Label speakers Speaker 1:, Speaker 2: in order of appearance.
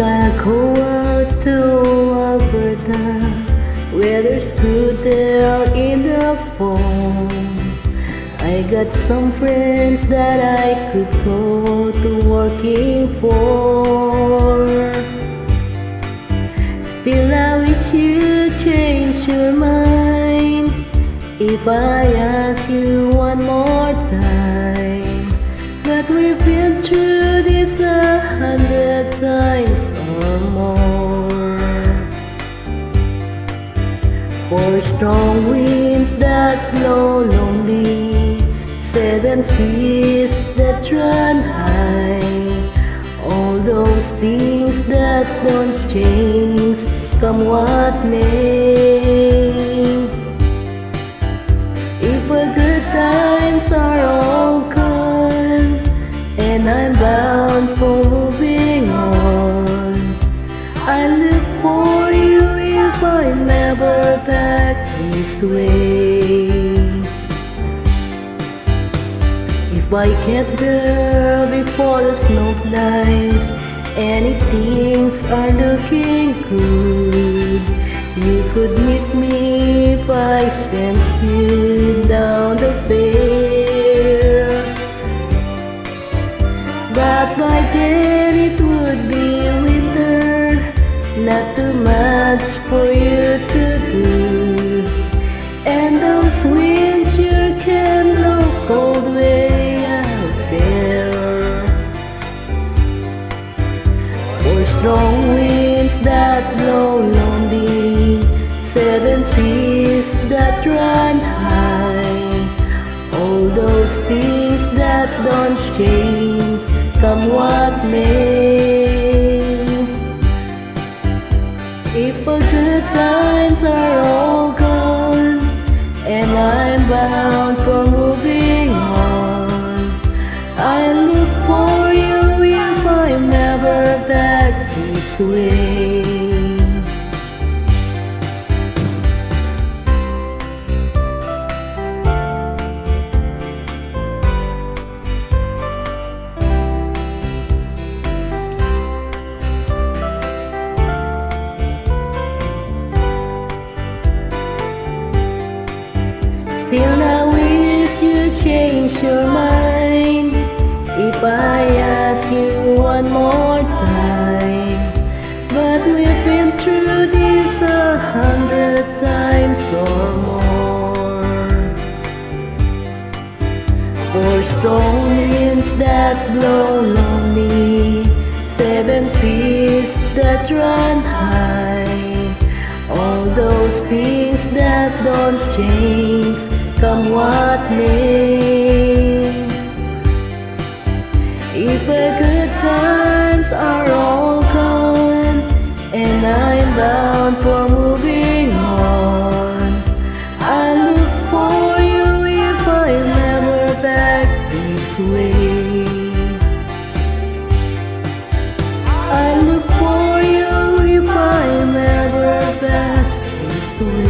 Speaker 1: I'll go out to Alberta, weather's good there in the fall. I got some friends that I could go to working for. Still I wish you'd change your mind if I ask you one more time. But we've been through this 100 times or more. Four strong winds that blow lonely, seven seas that run high, all those things that don't change, come what may. If the good times are all gone and I'm bound for moving on, I look for you if I'm ever back this way. If I get there before the snow flies and if things are looking good, you could meet me if I sent you down the fair. But by then it would be winter, not too much for you to do, and those winds sure can blow cold way out there. Four strong winds that blow lonely, seven seas that run high, all those things that don't change, come what may. If the good times are all gone and I'm bound for moving on, I look for you if I'm never back this way. Still I wish you'd change your mind if I ask you one more time. But we've been through this 100 times or more. Four strong winds that blow lonely, seven seas that run high, all those things that don't change, come what may. If the good times are all gone and I'm bound for moving on, I look for you if I'm ever back this way. I look for you if I'm ever back this way.